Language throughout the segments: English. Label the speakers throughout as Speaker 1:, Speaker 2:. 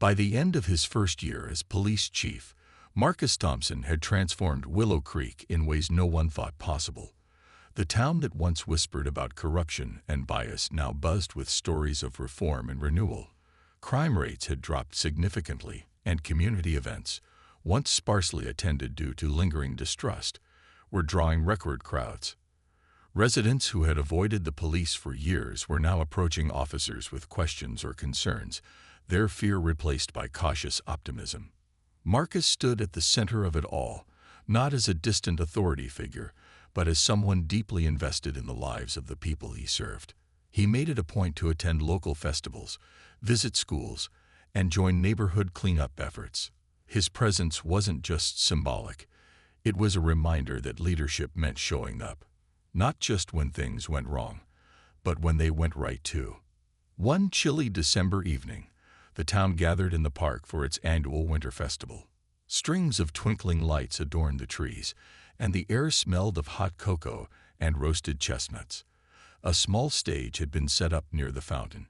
Speaker 1: By the end of his first year as police chief, Marcus Thompson had transformed Willow Creek in ways no one thought possible. The town that once whispered about corruption and bias now buzzed with stories of reform and renewal. Crime rates had dropped significantly, and community events, once sparsely attended due to lingering distrust, were drawing record crowds. Residents who had avoided the police for years were now approaching officers with questions or concerns, their fear replaced by cautious optimism. Marcus stood at the center of it all, not as a distant authority figure, but as someone deeply invested in the lives of the people he served. He made it a point to attend local festivals, visit schools, and join neighborhood cleanup efforts. His presence wasn't just symbolic. It was a reminder that leadership meant showing up, not just when things went wrong, but when they went right too. One chilly December evening, the town gathered in the park for its annual winter festival. Strings of twinkling lights adorned the trees, and the air smelled of hot cocoa and roasted chestnuts. A small stage had been set up near the fountain,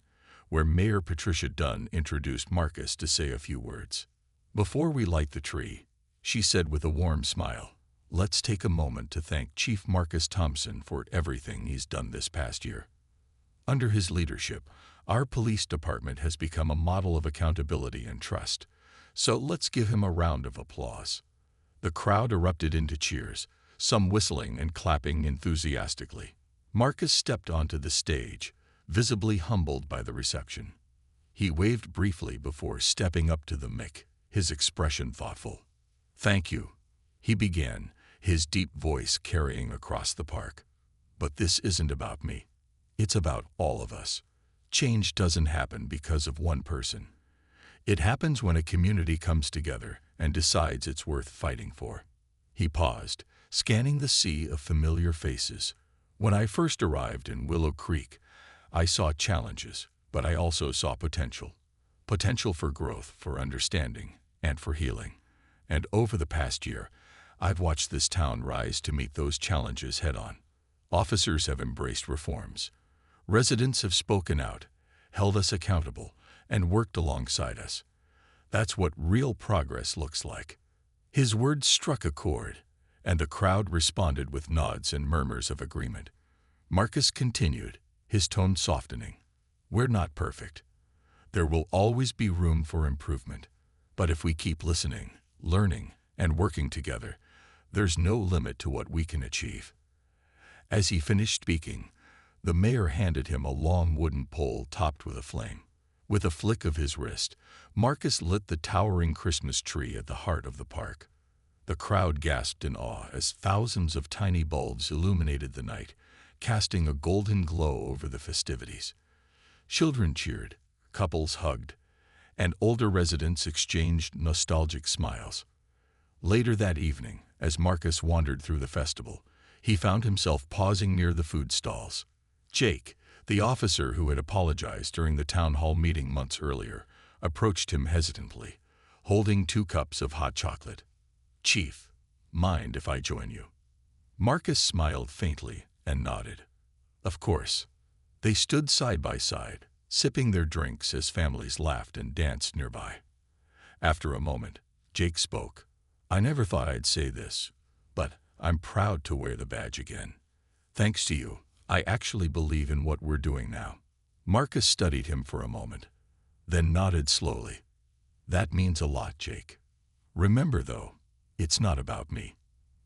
Speaker 1: where Mayor Patricia Dunn introduced Marcus to say a few words. "Before we light the tree," she said with a warm smile, "let's take a moment to thank Chief Marcus Thompson for everything he's done this past year. Under his leadership, our police department has become a model of accountability and trust, so let's give him a round of applause." The crowd erupted into cheers, some whistling and clapping enthusiastically. Marcus stepped onto the stage, visibly humbled by the reception. He waved briefly before stepping up to the mic, his expression thoughtful. "Thank you," he began, his deep voice carrying across the park. "But this isn't about me. It's about all of us. Change doesn't happen because of one person. It happens when a community comes together and decides it's worth fighting for." He paused, scanning the sea of familiar faces. "When I first arrived in Willow Creek, I saw challenges, but I also saw potential. Potential for growth, for understanding, and for healing. And over the past year, I've watched this town rise to meet those challenges head-on. Officers have embraced reforms. Residents have spoken out, held us accountable, and worked alongside us. That's what real progress looks like." His words struck a chord, and the crowd responded with nods and murmurs of agreement. Marcus continued, his tone softening. "We're not perfect. There will always be room for improvement. But if we keep listening, learning, and working together, there's no limit to what we can achieve." As he finished speaking, the mayor handed him a long wooden pole topped with a flame. With a flick of his wrist, Marcus lit the towering Christmas tree at the heart of the park. The crowd gasped in awe as thousands of tiny bulbs illuminated the night, casting a golden glow over the festivities. Children cheered, couples hugged, and older residents exchanged nostalgic smiles. Later that evening, as Marcus wandered through the festival, he found himself pausing near the food stalls. Jake, the officer who had apologized during the town hall meeting months earlier, approached him hesitantly, holding 2 cups of hot chocolate. "Chief, mind if I join you?" Marcus smiled faintly and nodded. "Of course." They stood side by side, sipping their drinks as families laughed and danced nearby. After a moment, Jake spoke. "I never thought I'd say this, but I'm proud to wear the badge again. Thanks to you, I actually believe in what we're doing now." Marcus studied him for a moment, then nodded slowly. "That means a lot, Jake. Remember, though, it's not about me.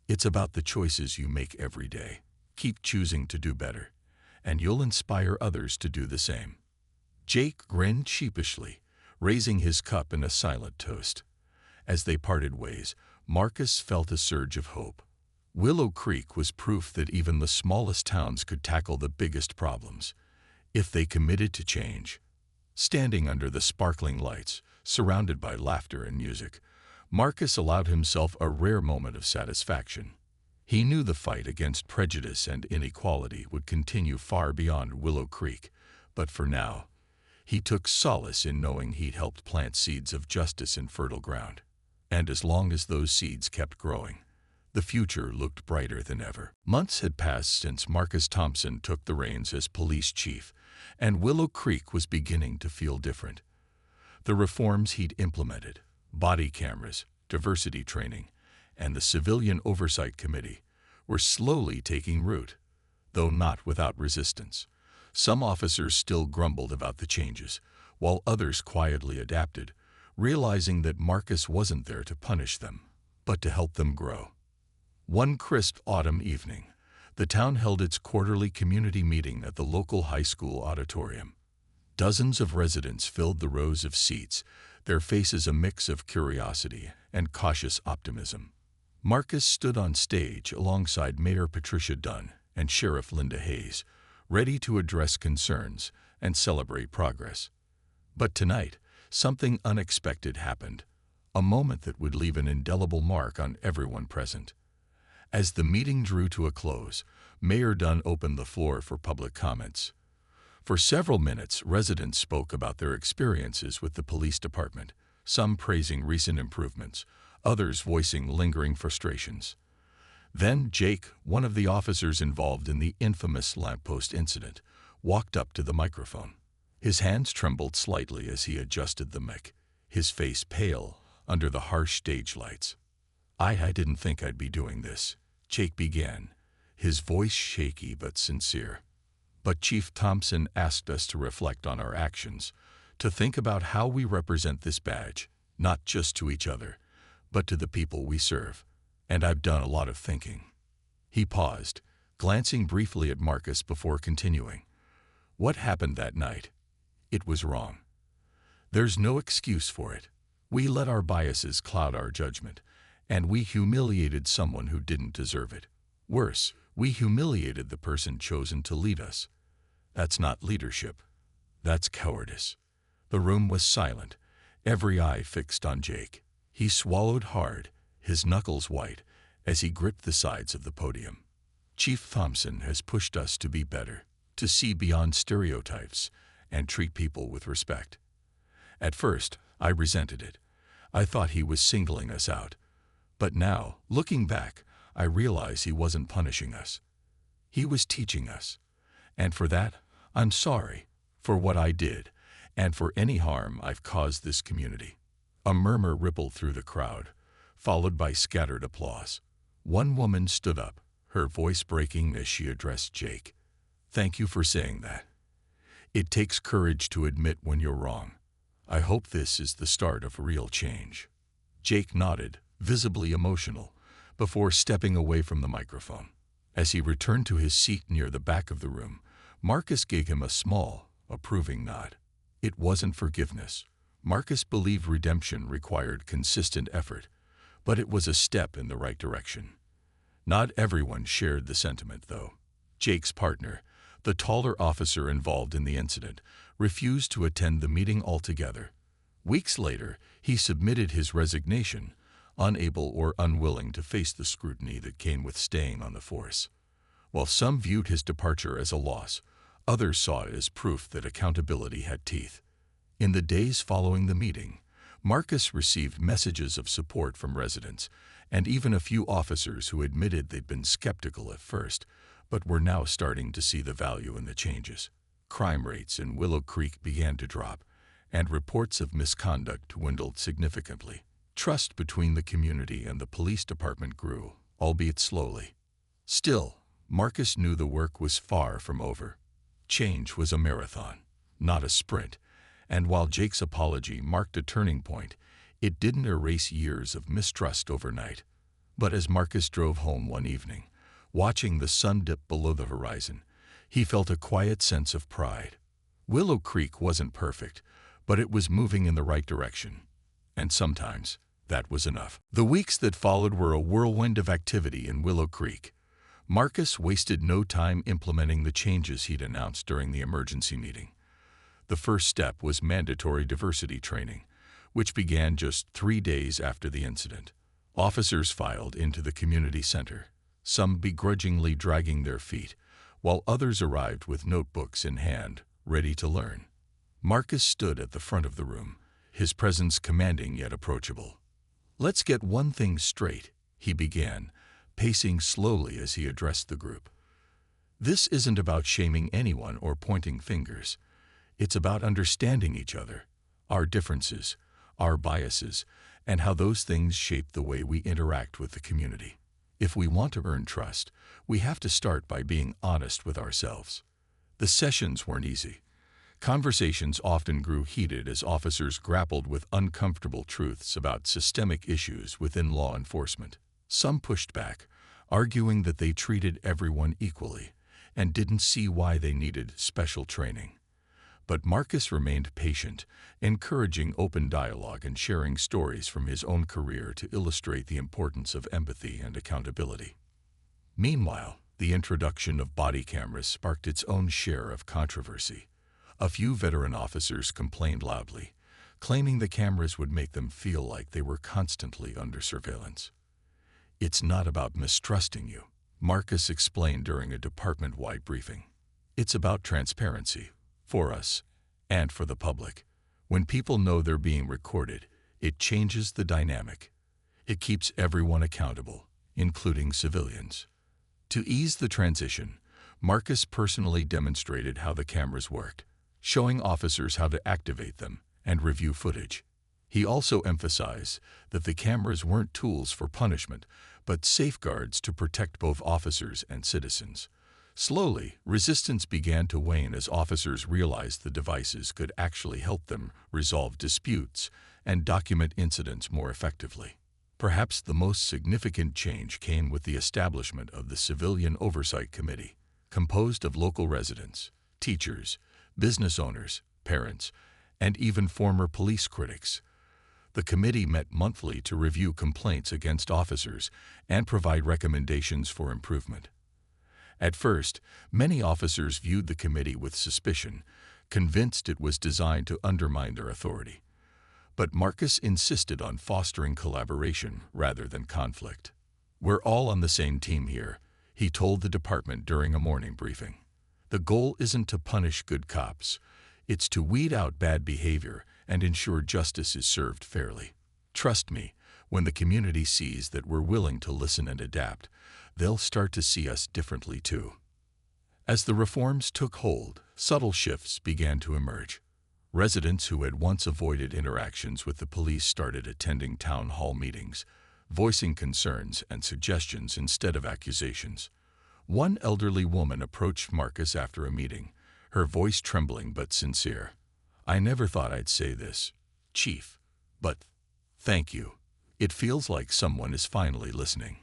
Speaker 1: It's about the choices you make every day. Keep choosing to do better, and you'll inspire others to do the same." Jake grinned sheepishly, raising his cup in a silent toast. As they parted ways, Marcus felt a surge of hope. Willow Creek was proof that even the smallest towns could tackle the biggest problems, if they committed to change. Standing under the sparkling lights, surrounded by laughter and music, Marcus allowed himself a rare moment of satisfaction. He knew the fight against prejudice and inequality would continue far beyond Willow Creek, but for now, he took solace in knowing he'd helped plant seeds of justice in fertile ground. And as long as those seeds kept growing, the future looked brighter than ever. Months had passed since Marcus Thompson took the reins as police chief, and Willow Creek was beginning to feel different. The reforms he'd implemented, body cameras, diversity training, and the Civilian Oversight Committee, were slowly taking root, though not without resistance. Some officers still grumbled about the changes, while others quietly adapted, realizing that Marcus wasn't there to punish them, but to help them grow. One crisp autumn evening, the town held its quarterly community meeting at the local high school auditorium. Dozens of residents filled the rows of seats, their faces a mix of curiosity and cautious optimism. Marcus stood on stage alongside Mayor Patricia Dunn and Sheriff Linda Hayes, ready to address concerns and celebrate progress. But tonight, something unexpected happened, a moment that would leave an indelible mark on everyone present. As the meeting drew to a close, Mayor Dunn opened the floor for public comments. For several minutes, residents spoke about their experiences with the police department, some praising recent improvements, others voicing lingering frustrations. Then Jake, one of the officers involved in the infamous lamppost incident, walked up to the microphone. His hands trembled slightly as he adjusted the mic, his face pale under the harsh stage lights. I didn't think I'd be doing this," Jake began, his voice shaky but sincere. "But Chief Thompson asked us to reflect on our actions, to think about how we represent this badge, not just to each other, but to the people we serve. And I've done a lot of thinking." He paused, glancing briefly at Marcus before continuing. "What happened that night? It was wrong. There's no excuse for it. We let our biases cloud our judgment, and we humiliated someone who didn't deserve it. Worse, we humiliated the person chosen to lead us. That's not leadership. That's cowardice." The room was silent, every eye fixed on Jake. He swallowed hard, his knuckles white, as he gripped the sides of the podium. "Chief Thompson has pushed us to be better, to see beyond stereotypes, and treat people with respect. At first, I resented it. I thought he was singling us out. But now, looking back, I realize he wasn't punishing us. He was teaching us. And for that, I'm sorry, for what I did, and for any harm I've caused this community." A murmur rippled through the crowd, followed by scattered applause. One woman stood up, her voice breaking as she addressed Jake. "Thank you for saying that. It takes courage to admit when you're wrong. I hope this is the start of real change." Jake nodded, visibly emotional, before stepping away from the microphone. As he returned to his seat near the back of the room, Marcus gave him a small, approving nod. It wasn't forgiveness. Marcus believed redemption required consistent effort, but it was a step in the right direction. Not everyone shared the sentiment, though. Jake's partner, the taller officer involved in the incident, refused to attend the meeting altogether. Weeks later, he submitted his resignation, unable or unwilling to face the scrutiny that came with staying on the force. While some viewed his departure as a loss, others saw it as proof that accountability had teeth. In the days following the meeting, Marcus received messages of support from residents, and even a few officers who admitted they'd been skeptical at first, but were now starting to see the value in the changes. Crime rates in Willow Creek began to drop, and reports of misconduct dwindled significantly. Trust between the community and the police department grew, albeit slowly. Still, Marcus knew the work was far from over. Change was a marathon, not a sprint, and while Jake's apology marked a turning point, it didn't erase years of mistrust overnight. But as Marcus drove home one evening, watching the sun dip below the horizon, he felt a quiet sense of pride. Willow Creek wasn't perfect, but it was moving in the right direction. And sometimes, that was enough. The weeks that followed were a whirlwind of activity in Willow Creek. Marcus wasted no time implementing the changes he'd announced during the emergency meeting. The first step was mandatory diversity training, which began just 3 days after the incident. Officers filed into the community center, some begrudgingly dragging their feet, while others arrived with notebooks in hand, ready to learn. Marcus stood at the front of the room, his presence commanding yet approachable. "Let's get one thing straight," he began, pacing slowly as he addressed the group. "This isn't about shaming anyone or pointing fingers. It's about understanding each other. our differences, our biases, and how those things shape the way we interact with the community. If we want to earn trust, we have to start by being honest with ourselves. The sessions weren't easy. Conversations often grew heated as officers grappled with uncomfortable truths about systemic issues within law enforcement. Some pushed back, arguing that they treated everyone equally and didn't see why they needed special training. But Marcus remained patient, encouraging open dialogue and sharing stories from his own career to illustrate the importance of empathy and accountability. Meanwhile, the introduction of body cameras sparked its own share of controversy. A few veteran officers complained loudly, claiming the cameras would make them feel like they were constantly under surveillance. "It's not about mistrusting you," Marcus explained during a department-wide briefing. "It's about transparency, for us and for the public. When people know they're being recorded, it changes the dynamic. It keeps everyone accountable, including civilians." To ease the transition, Marcus personally demonstrated how the cameras worked, showing officers how to activate them and review footage. He also emphasized that the cameras weren't tools for punishment, but safeguards to protect both officers and citizens. Slowly, resistance began to wane as officers realized the devices could actually help them resolve disputes and document incidents more effectively. Perhaps the most significant change came with the establishment of the Civilian Oversight Committee, composed of local residents, teachers, business owners, parents, and even former police critics. The committee met monthly to review complaints against officers and provide recommendations for improvement. At first, many officers viewed the committee with suspicion, convinced it was designed to undermine their authority. But Marcus insisted on fostering collaboration rather than conflict. "We're all on the same team here," he told the department during a morning briefing. "The goal isn't to punish good cops. It's to weed out bad behavior and ensure justice is served fairly. Trust me, when the community sees that we're willing to listen and adapt, they'll start to see us differently too." As the reforms took hold, subtle shifts began to emerge. Residents who had once avoided interactions with the police started attending town hall meetings, voicing concerns and suggestions instead of accusations. One elderly woman approached Marcus after a meeting, her voice trembling but sincere. "I never thought I'd say this, Chief, but thank you. It feels like someone is finally listening."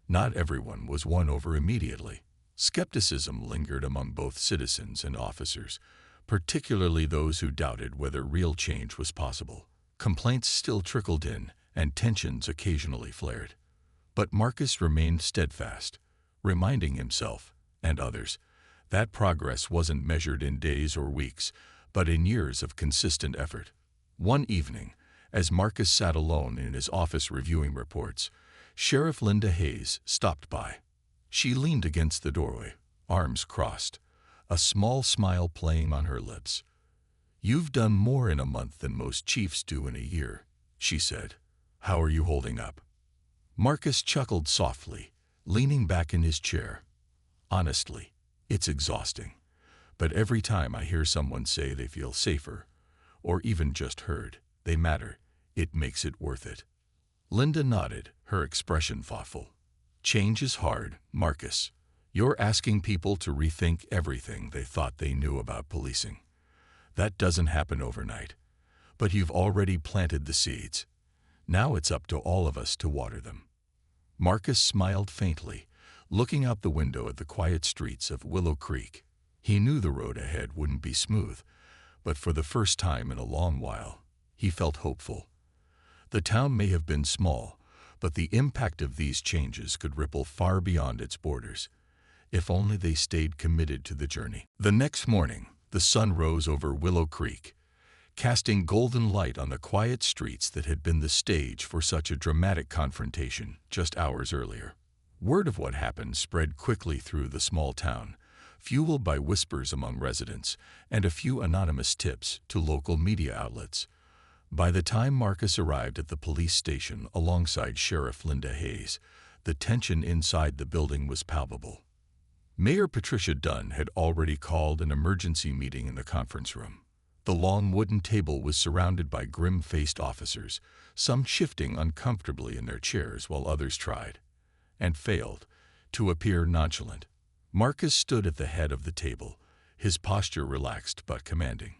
Speaker 1: Not everyone was won over immediately. Skepticism lingered among both citizens and officers, particularly those who doubted whether real change was possible. Complaints still trickled in, and tensions occasionally flared. But Marcus remained steadfast, reminding himself, and others, that progress wasn't measured in days or weeks, but in years of consistent effort. One evening, as Marcus sat alone in his office reviewing reports, Sheriff Linda Hayes stopped by. She leaned against the doorway, arms crossed, a small smile playing on her lips. "You've done more in a month than most chiefs do in a year," she said. "How are you holding up?" Marcus chuckled softly, leaning back in his chair. "Honestly, it's exhausting. But every time I hear someone say they feel safer, or even just heard, they matter, it makes it worth it." Linda nodded, her expression thoughtful. "Change is hard, Marcus. You're asking people to rethink everything they thought they knew about policing. That doesn't happen overnight. But you've already planted the seeds. Now it's up to all of us to water them." Marcus smiled faintly, looking out the window at the quiet streets of Willow Creek. He knew the road ahead wouldn't be smooth, but for the first time in a long while, he felt hopeful. The town may have been small, but the impact of these changes could ripple far beyond its borders, if only they stayed committed to the journey. The next morning, the sun rose over Willow Creek, casting golden light on the quiet streets that had been the stage for such a dramatic confrontation just hours earlier. Word of what happened spread quickly through the small town, fueled by whispers among residents and a few anonymous tips to local media outlets. By the time Marcus arrived at the police station alongside Sheriff Linda Hayes, the tension inside the building was palpable. Mayor Patricia Dunn had already called an emergency meeting in the conference room. The long wooden table was surrounded by grim-faced officers, some shifting uncomfortably in their chairs while others tried, and failed, to appear nonchalant. Marcus stood at the head of the table, his posture relaxed but commanding.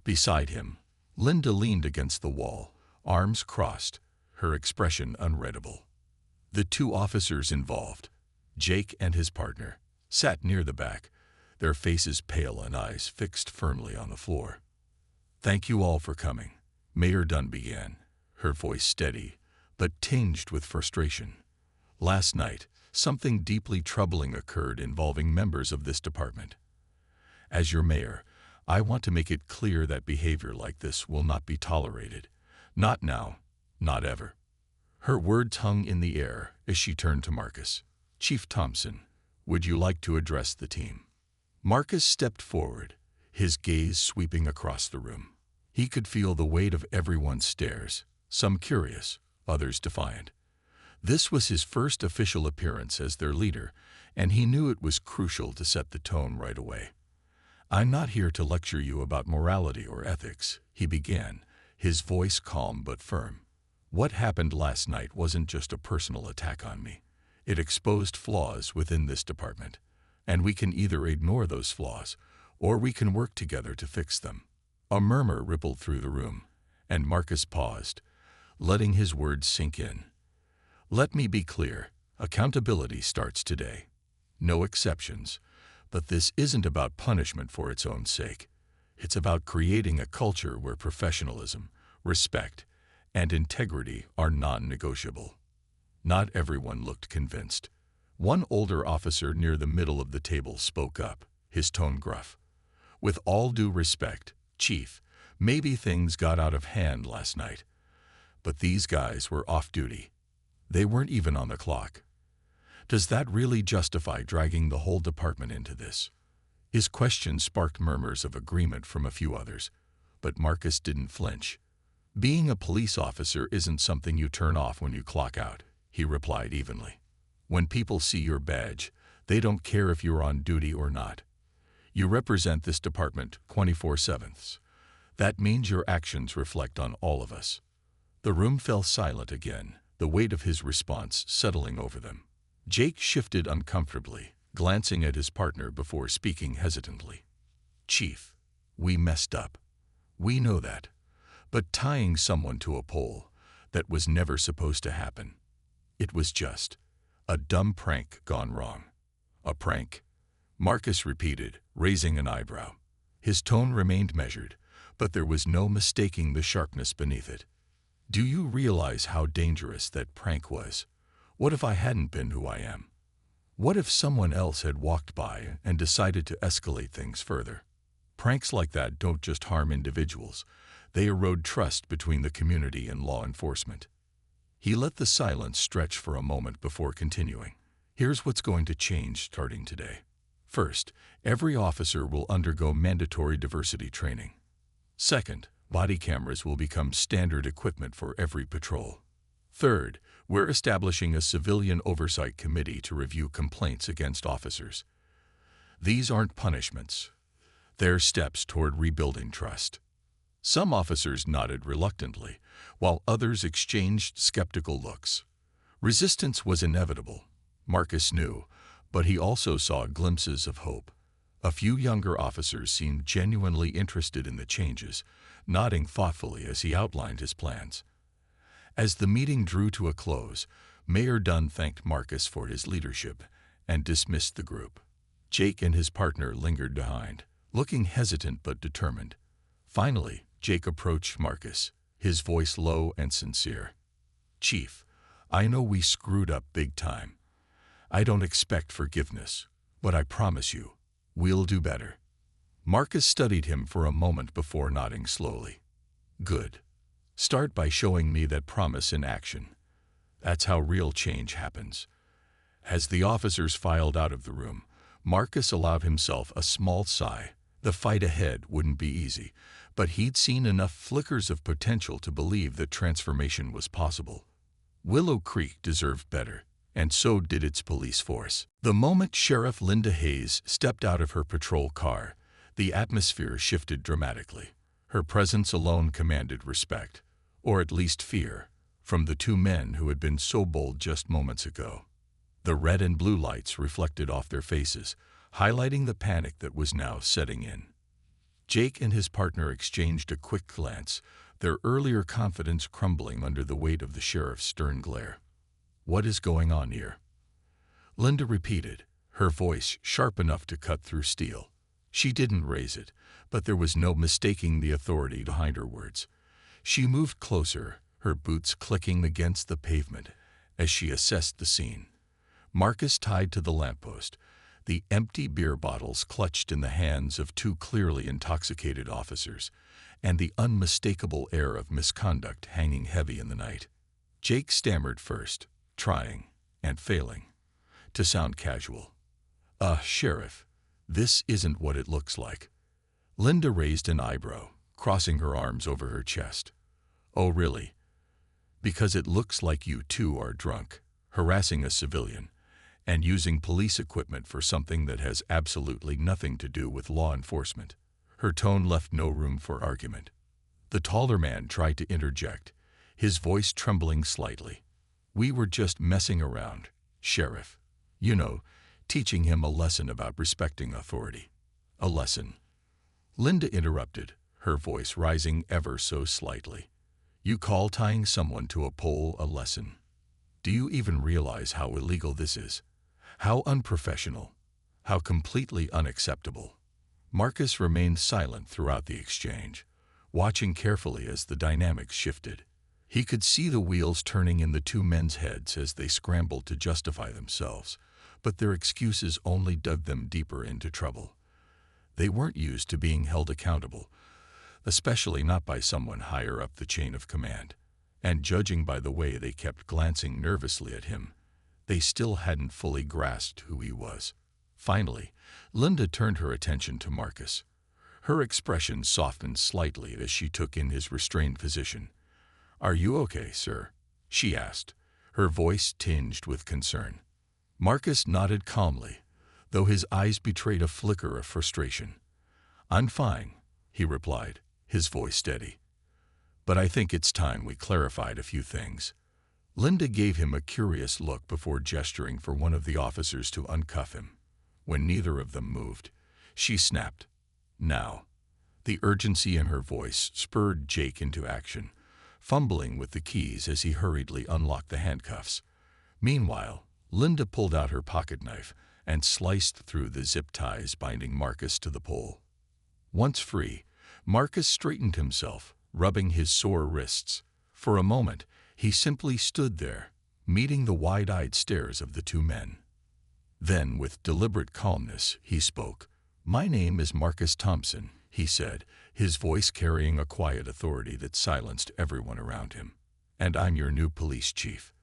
Speaker 1: Beside him, Linda leaned against the wall, arms crossed, her expression unreadable. The two officers involved, Jake and his partner, sat near the back, their faces pale and eyes fixed firmly on the floor. "Thank you all for coming," Mayor Dunn began, her voice steady, but tinged with frustration. "Last night, something deeply troubling occurred involving members of this department. As your mayor, I want to make it clear that behavior like this will not be tolerated. Not now, not ever." Her words hung in the air as she turned to Marcus. "Chief Thompson, would you like to address the team?" Marcus stepped forward, his gaze sweeping across the room. He could feel the weight of everyone's stares, some curious, others defiant. This was his first official appearance as their leader, and he knew it was crucial to set the tone right away. "I'm not here to lecture you about morality or ethics," he began, his voice calm but firm. "What happened last night wasn't just a personal attack on me. It exposed flaws within this department, and we can either ignore those flaws, or we can work together to fix them." A murmur rippled through the room, and Marcus paused, letting his words sink in. "Let me be clear, accountability starts today. No exceptions, but this isn't about punishment for its own sake. It's about creating a culture where professionalism, respect, and integrity are non-negotiable." Not everyone looked convinced. One older officer near the middle of the table spoke up, his tone gruff. "With all due respect, Chief, maybe things got out of hand last night, but these guys were off duty. They weren't even on the clock. Does that really justify dragging the whole department into this?" His question sparked murmurs of agreement from a few others, but Marcus didn't flinch. "Being a police officer isn't something you turn off when you clock out," he replied evenly. "When people see your badge, they don't care if you're on duty or not. You represent this department 24/7. That means your actions reflect on all of us." The room fell silent again, the weight of his response settling over them. Jake shifted uncomfortably, glancing at his partner before speaking hesitantly. "Chief, we messed up. We know that. But tying someone to a pole, that was never supposed to happen. It was just a dumb prank gone wrong." "A prank?" Marcus repeated, raising an eyebrow. His tone remained measured, but there was no mistaking the sharpness beneath it. "Do you realize how dangerous that prank was? What if I hadn't been who I am? What if someone else had walked by and decided to escalate things further? Pranks like that don't just harm individuals, they erode trust between the community and law enforcement." He let the silence stretch for a moment before continuing. "Here's what's going to change starting today. First, every officer will undergo mandatory diversity training. Second, body cameras will become standard equipment for every patrol. Third, we're establishing a civilian oversight committee to review complaints against officers. These aren't punishments. They're steps toward rebuilding trust." Some officers nodded reluctantly, while others exchanged skeptical looks. Resistance was inevitable, Marcus knew, but he also saw glimpses of hope. A few younger officers seemed genuinely interested in the changes, nodding thoughtfully as he outlined his plans. As the meeting drew to a close, Mayor Dunn thanked Marcus for his leadership and dismissed the group. Jake and his partner lingered behind, looking hesitant but determined. Finally, Jake approached Marcus, his voice low and sincere. "Chief, I know we screwed up big time. I don't expect forgiveness, but I promise you, we'll do better." Marcus studied him for a moment before nodding slowly. "Good. Start by showing me that promise in action. That's how real change happens." As the officers filed out of the room, Marcus allowed himself a small sigh. The fight ahead wouldn't be easy, but he'd seen enough flickers of potential to believe that transformation was possible. Willow Creek deserved better, and so did its police force. The moment Sheriff Linda Hayes stepped out of her patrol car, the atmosphere shifted dramatically. Her presence alone commanded respect, or at least fear, from the two men who had been so bold just moments ago. The red and blue lights reflected off their faces, highlighting the panic that was now setting in. Jake and his partner exchanged a quick glance, their earlier confidence crumbling under the weight of the sheriff's stern glare. "What is going on here?" Linda repeated, her voice sharp enough to cut through steel. She didn't raise it, but there was no mistaking the authority behind her words. She moved closer, her boots clicking against the pavement as she assessed the scene. Marcus tied to the lamppost, the empty beer bottles clutched in the hands of two clearly intoxicated officers, and the unmistakable air of misconduct hanging heavy in the night. Jake stammered first, trying, and failing, to sound casual. Sheriff, this isn't what it looks like." Linda raised an eyebrow, crossing her arms over her chest. "Oh, really? Because it looks like you two are drunk, harassing a civilian, and using police equipment for something that has absolutely nothing to do with law enforcement." Her tone left no room for argument. The taller man tried to interject, his voice trembling slightly. "We were just messing around, Sheriff. You know, teaching him a lesson about respecting authority." "A lesson?" Linda interrupted, her voice rising ever so slightly. "You call tying someone to a pole a lesson? Do you even realize how illegal this is? How unprofessional? How completely unacceptable?" Marcus remained silent throughout the exchange, watching carefully as the dynamics shifted. He could see the wheels turning in the two men's heads as they scrambled to justify themselves, but their excuses only dug them deeper into trouble. They weren't used to being held accountable, especially not by someone higher up the chain of command. And judging by the way they kept glancing nervously at him, they still hadn't fully grasped who he was. Finally, Linda turned her attention to Marcus. Her expression softened slightly as she took in his restrained position. "Are you okay, sir?" she asked, her voice tinged with concern. Marcus nodded calmly, though his eyes betrayed a flicker of frustration. "I'm fine," he replied, his voice steady. "But I think it's time we clarified a few things." Linda gave him a curious look before gesturing for one of the officers to uncuff him. When neither of them moved, she snapped, "Now." The urgency in her voice spurred Jake into action, fumbling with the keys as he hurriedly unlocked the handcuffs. Meanwhile, Linda pulled out her pocket knife and sliced through the zip ties binding Marcus to the pole. Once free, Marcus straightened himself, rubbing his sore wrists. For a moment, he simply stood there, meeting the wide-eyed stares of the two men. Then, with deliberate calmness, he spoke. "My name is Marcus Thompson," he said, his voice carrying a quiet authority that silenced everyone around him. "And I'm your new police chief."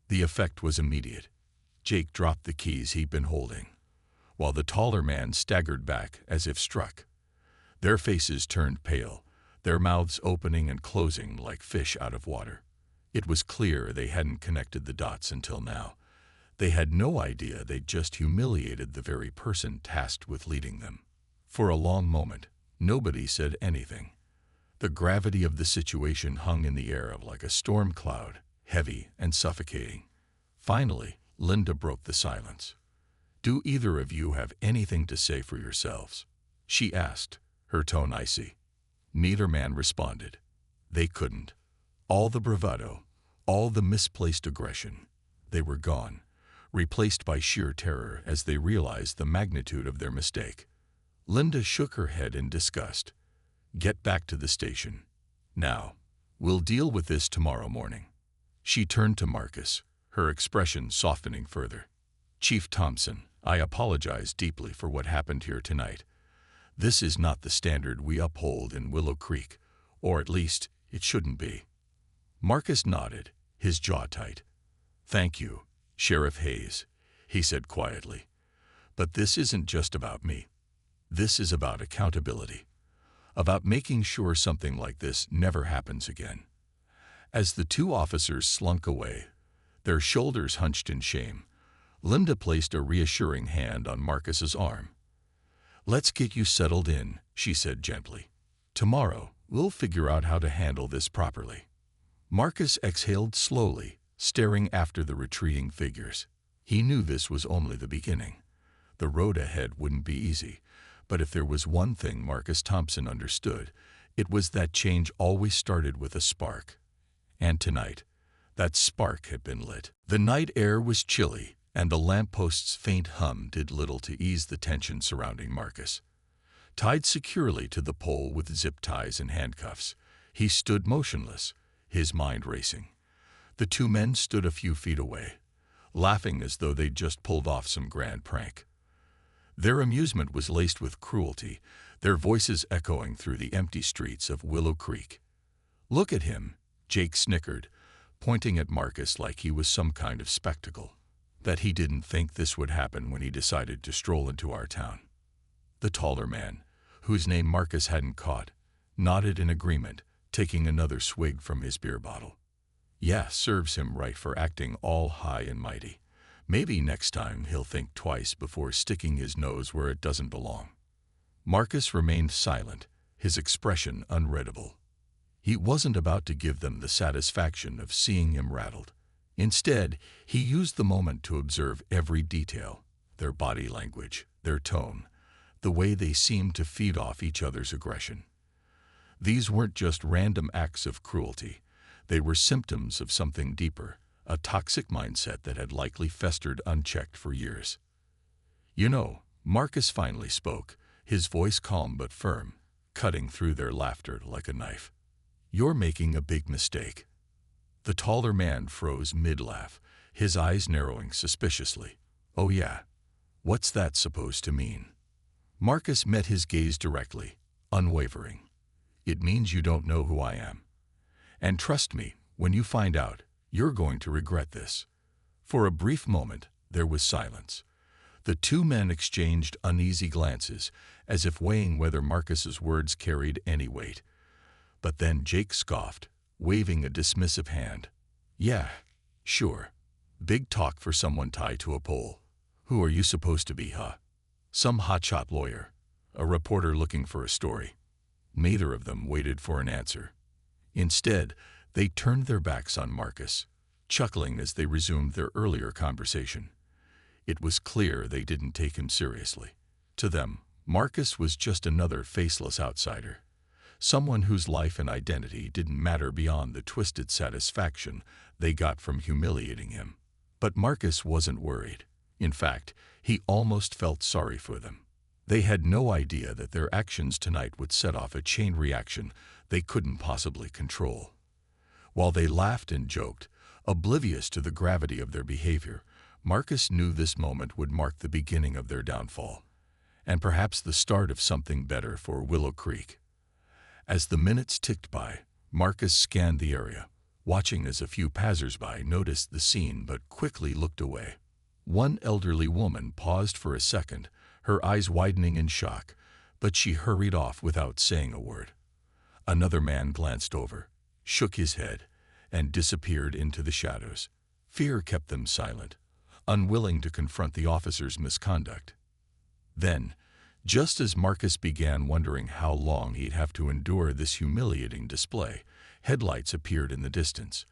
Speaker 1: The effect was immediate. Jake dropped the keys he'd been holding, while the taller man staggered back as if struck. Their faces turned pale, their mouths opening and closing like fish out of water. It was clear they hadn't connected the dots until now. They had no idea they'd just humiliated the very person tasked with leading them. For a long moment, nobody said anything. The gravity of the situation hung in the air like a storm cloud, heavy and suffocating. Finally, Linda broke the silence. "Do either of you have anything to say for yourselves?" she asked, her tone icy. Neither man responded. They couldn't. All the bravado, all the misplaced aggression, they were gone, replaced by sheer terror as they realized the magnitude of their mistake. Linda shook her head in disgust. "Get back to the station. Now. We'll deal with this tomorrow morning." She turned to Marcus, her expression softening further. "Chief Thompson, I apologize deeply for what happened here tonight. This is not the standard we uphold in Willow Creek, or at least, it shouldn't be." Marcus nodded, his jaw tight. "Thank you, Sheriff Hayes," he said quietly. "But this isn't just about me. This is about accountability, about making sure something like this never happens again." As the two officers slunk away, their shoulders hunched in shame, Linda placed a reassuring hand on Marcus's arm. "Let's get you settled in," she said gently. "Tomorrow, We'll figure out how to handle this properly." Marcus exhaled slowly, staring after the retreating figures. He knew this was only the beginning. The road ahead wouldn't be easy, but if there was one thing Marcus Thompson understood, it was that change always started with a spark. And tonight, that spark had been lit. The night air was chilly, and the lampost's faint hum did little to ease the tension surrounding Marcus. Tied securely to the pole with zip ties and handcuffs, he stood motionless, his mind racing. The two men stood a few feet away, laughing as though they'd just pulled off some grand prank. Their amusement was laced with cruelty, their voices echoing through the empty streets of Willow Creek. "Look at him," Jake snickered, pointing at Marcus like he was some kind of spectacle. "That he didn't think this would happen when he decided to stroll into our town." The taller man, whose name Marcus hadn't caught, nodded in agreement, taking another swig from his beer bottle. "Yeah, serves him right for acting all high and mighty. Maybe next time he'll think twice before sticking his nose where it doesn't belong." Marcus remained silent, his expression unreadable. He wasn't about to give them the satisfaction of seeing him rattled. Instead, he used the moment to observe every detail, their body language, their tone, the way they seemed to feed off each other's aggression. These weren't just random acts of cruelty. They were symptoms of something deeper, a toxic mindset that had likely festered unchecked for years. "You know," Marcus finally spoke, his voice calm but firm, cutting through their laughter like a knife. "You're making a big mistake." The taller man froze mid-laugh, his eyes narrowing suspiciously. "Oh yeah? What's that supposed to mean?" Marcus met his gaze directly, unwavering. "It means you don't know who I am. And trust me, when you find out, you're going to regret this." For a brief moment, there was silence. The two men exchanged uneasy glances, as if weighing whether Marcus's words carried any weight. But then Jake scoffed, waving a dismissive hand. "Yeah, sure. Big talk for someone tied to a pole. Who are you supposed to be, huh? Some hotshot lawyer? A reporter looking for a story?" Neither of them waited for an answer. Instead, they turned their backs on Marcus, chuckling as they resumed their earlier conversation. It was clear they didn't take him seriously. To them, Marcus was just another faceless outsider, someone whose life and identity didn't matter beyond the twisted satisfaction they got from humiliating him. But Marcus wasn't worried. In fact, he almost felt sorry for them. They had no idea that their actions tonight would set off a chain reaction they couldn't possibly control. While they laughed and joked, oblivious to the gravity of their behavior, Marcus knew this moment would mark the beginning of their downfall, and perhaps the start of something better for Willow Creek. As the minutes ticked by, Marcus scanned the area, watching as a few passers-by noticed the scene but quickly looked away. One elderly woman paused for a second, her eyes widening in shock, but she hurried off without saying a word. Another man glanced over, shook his head, and disappeared into the shadows. Fear kept them silent, unwilling to confront the officer's misconduct. Then, just as Marcus began wondering how long he'd have to endure this humiliating display, headlights appeared in the distance.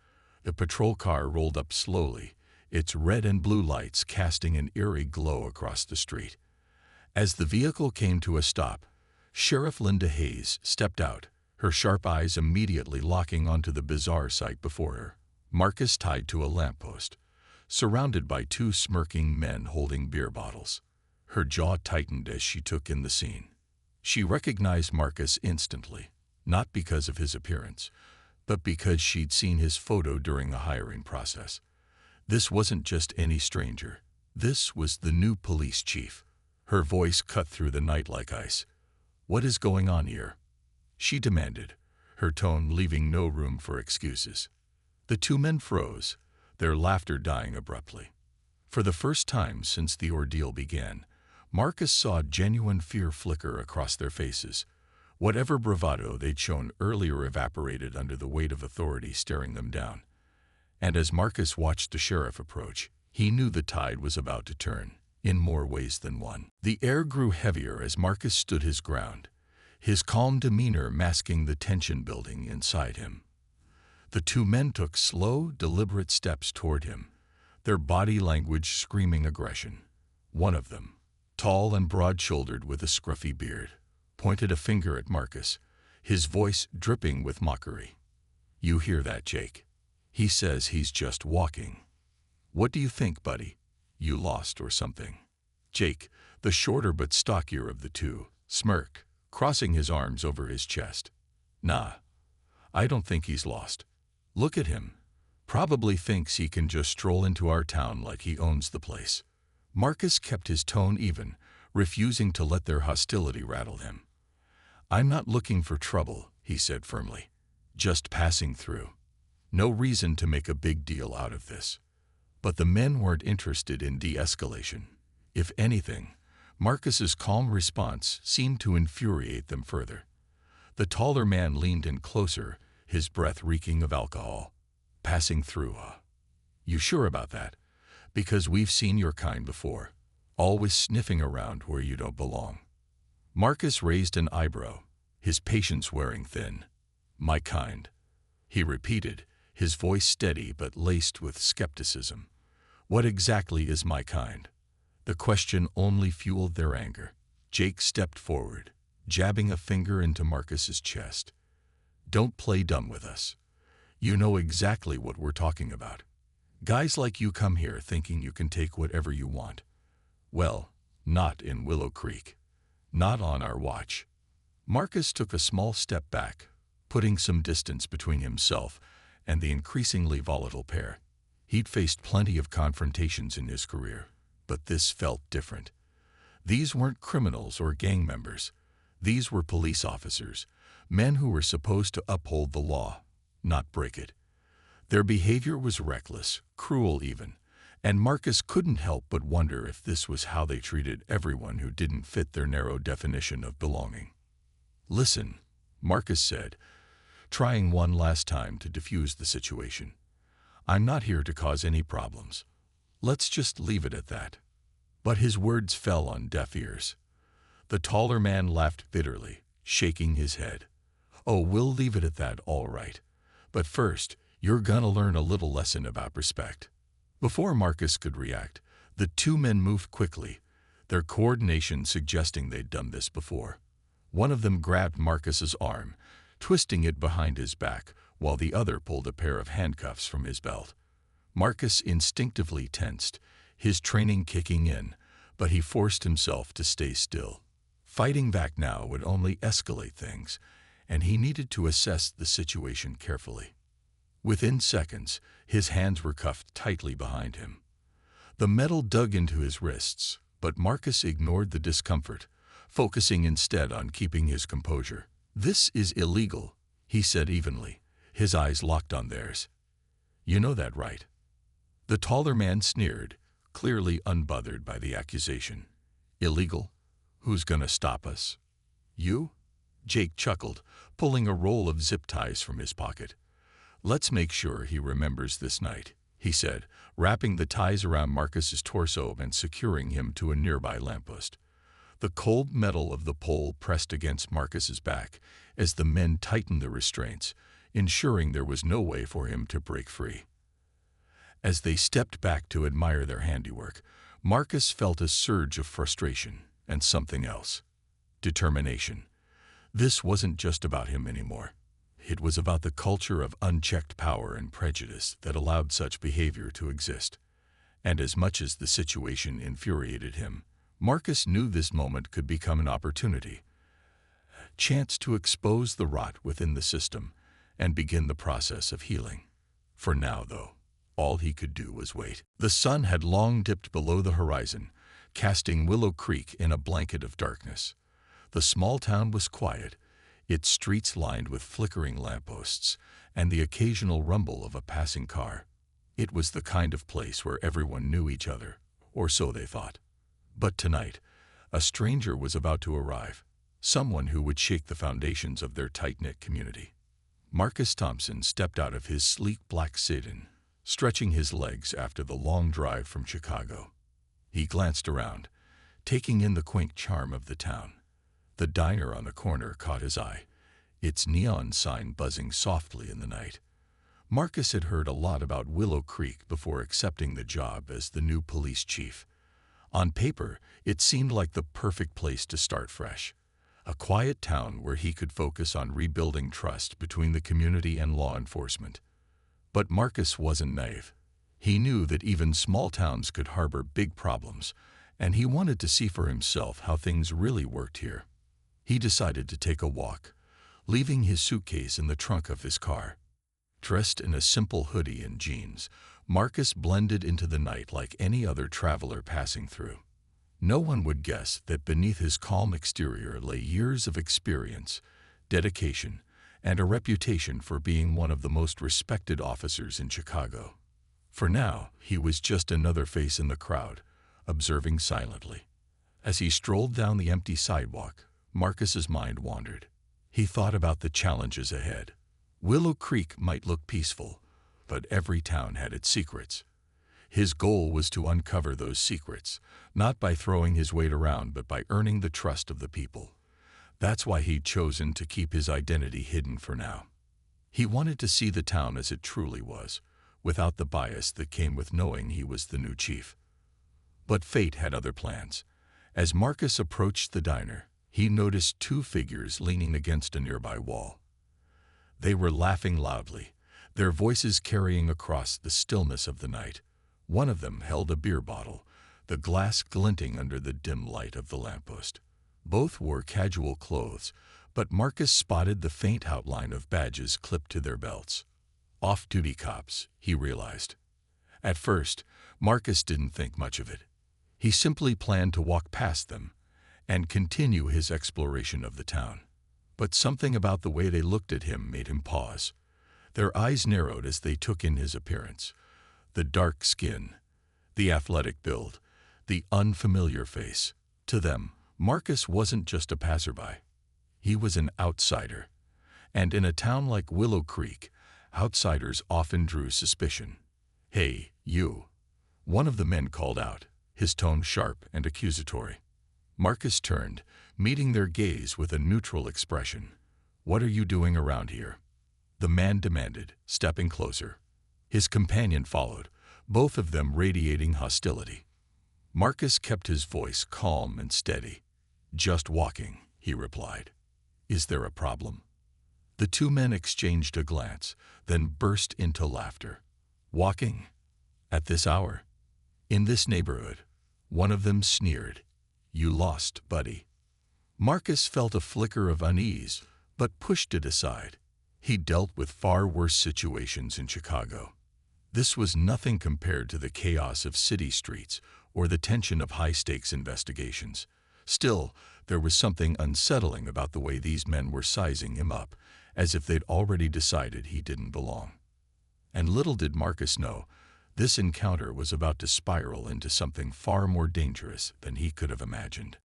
Speaker 1: The patrol car rolled up slowly, its red and blue lights casting an eerie glow across the street. As the vehicle came to a stop, Sheriff Linda Hayes stepped out, her sharp eyes immediately locking onto the bizarre sight before her. Marcus tied to a lamppost, surrounded by two smirking men holding beer bottles. Her jaw tightened as she took in the scene. She recognized Marcus instantly, not because of his appearance, but because she'd seen his photo during the hiring process. This wasn't just any stranger. This was the new police chief. Her voice cut through the night like ice. "What is going on here?" she demanded, her tone leaving no room for excuses. The two men froze, their laughter dying abruptly. For the first time since the ordeal began, Marcus saw genuine fear flicker across their faces. Whatever bravado they'd shown earlier evaporated under the weight of authority staring them down. And as Marcus watched the sheriff approach, he knew the tide was about to turn, in more ways than one. The air grew heavier as Marcus stood his ground, his calm demeanor masking the tension building inside him. The two men took slow, deliberate steps toward him, their body language screaming aggression. One of them, tall and broad-shouldered with a scruffy beard, pointed a finger at Marcus, his voice dripping with mockery. "You hear that, Jake? He says he's just walking. What do you think, buddy? You lost or something?" Jake, the shorter but stockier of the two, smirked, crossing his arms over his chest. "Nah, I don't think he's lost. Look at him. Probably thinks he can just stroll into our town like he owns the place." Marcus kept his tone even, refusing to let their hostility rattle him. "I'm not looking for trouble," he said firmly. "Just passing through. No reason to make a big deal out of this." But the men weren't interested in de-escalation. If anything, Marcus's calm response seemed to infuriate them further. The taller man leaned in closer, his breath reeking of alcohol. "Passing through, huh? You sure about that? Because we've seen your kind before, always sniffing around where you don't belong." Marcus raised an eyebrow, his patience wearing thin. "My kind," he repeated, his voice steady but laced with skepticism. "What exactly is my kind?" The question only fueled their anger. Jake stepped forward, jabbing a finger into Marcus's chest. "Don't play dumb with us. You know exactly what we're talking about. Guys like you come here thinking you can take whatever you want. Well, not in Willow Creek. Not on our watch." Marcus took a small step back, putting some distance between himself and the increasingly volatile pair. He'd faced plenty of confrontations in his career, but this felt different. These weren't criminals or gang members. These were police officers, men who were supposed to uphold the law, not break it. Their behavior was reckless, cruel even, and Marcus couldn't help but wonder if this was how they treated everyone who didn't fit their narrow definition of belonging. "Listen," Marcus said, trying one last time to defuse the situation. "I'm not here to cause any problems. Let's just leave it at that." But his words fell on deaf ears. The taller man laughed bitterly, shaking his head. "Oh, we'll leave it at that, all right. But first, you're gonna learn a little lesson about respect." Before Marcus could react, the two men moved quickly, their coordination suggesting they'd done this before. One of them grabbed Marcus's arm, twisting it behind his back, while the other pulled a pair of handcuffs from his belt. Marcus instinctively tensed, his training kicking in, but he forced himself to stay still. Fighting back now would only escalate things, and he needed to assess the situation carefully. Within seconds, his hands were cuffed tightly behind him. The metal dug into his wrists, but Marcus ignored the discomfort, focusing instead on keeping his composure. "This is illegal," he said evenly, his eyes locked on theirs. "You know that, right?" The taller man sneered, clearly unbothered by the accusation. "Illegal? Who's gonna stop us?" "You?" Jake chuckled, pulling a roll of zip ties from his pocket. "Let's make sure he remembers this night," he said, wrapping the ties around Marcus's torso and securing him to a nearby lamppost. The cold metal of the pole pressed against Marcus's back as the men tightened the restraints, ensuring there was no way for him to break free. As they stepped back to admire their handiwork, Marcus felt a surge of frustration and something else. Determination. This wasn't just about him anymore. It was about the culture of unchecked power and prejudice that allowed such behavior to exist. And as much as the situation infuriated him, Marcus knew this moment could become an opportunity. Chance to expose the rot within the system and begin the process of healing. For now, though, all he could do was wait. The sun had long dipped below the horizon, casting Willow Creek in a blanket of darkness. The small town was quiet, its streets lined with flickering lampposts and the occasional rumble of a passing car. It was the kind of place where everyone knew each other, or so they thought. But tonight, a stranger was about to arrive, someone who would shake the foundations of their tight-knit community. Marcus Thompson stepped out of his sleek black sedan, stretching his legs after the long drive from Chicago. He glanced around, taking in the quaint charm of the town. The diner on the corner caught his eye, its neon sign buzzing softly in the night. Marcus had heard a lot about Willow Creek before accepting the job as the new police chief. On paper, it seemed like the perfect place to start fresh. A quiet town where he could focus on rebuilding trust between the community and law enforcement. But Marcus wasn't naive. He knew that even small towns could harbor big problems, and he wanted to see for himself how things really worked here. He decided to take a walk, leaving his suitcase in the trunk of his car. Dressed in a simple hoodie and jeans, Marcus blended into the night like any other traveler passing through. No one would guess that beneath his calm exterior lay years of experience, dedication, and a reputation for being one of the most respected officers in Chicago. For now, he was just another face in the crowd, observing silently. As he strolled down the empty sidewalk, Marcus's mind wandered. He thought about the challenges ahead. Willow Creek might look peaceful, but every town had its secrets. His goal was to uncover those secrets, not by throwing his weight around but by earning the trust of the people. That's why he'd chosen to keep his identity hidden for now. He wanted to see the town as it truly was, without the bias that came with knowing he was the new chief. But fate had other plans. As Marcus approached the diner, he noticed two figures leaning against a nearby wall. They were laughing loudly, their voices carrying across the stillness of the night. One of them held a beer bottle, the glass glinting under the dim light of the lamppost. Both wore casual clothes, but Marcus spotted the faint outline of badges clipped to their belts. Off-duty cops, he realized. At first, Marcus didn't think much of it. He simply planned to walk past them and continue his exploration of the town. But something about the way they looked at him made him pause. Their eyes narrowed as they took in his appearance. The dark skin, the athletic build, the unfamiliar face. To them, Marcus wasn't just a passerby. He was an outsider. And in a town like Willow Creek, outsiders often drew suspicion. "Hey, you," one of the men called out, his tone sharp and accusatory. Marcus turned, meeting their gaze with a neutral expression. "What are you doing around here?" the man demanded, stepping closer. His companion followed, both of them radiating hostility. Marcus kept his voice calm and steady. "Just walking," he replied. "Is there a problem?" The two men exchanged a glance, then burst into laughter. "Walking? At this hour? In this neighborhood?" One of them sneered. "You lost, buddy." Marcus felt a flicker of unease, but pushed it aside. He dealt with far worse situations in Chicago. This was nothing compared to the chaos of city streets or the tension of high-stakes investigations. Still, there was something unsettling about the way these men were sizing him up, as if they'd already decided he didn't belong. And little did Marcus know, this encounter was about to spiral into something far more dangerous than he could have imagined.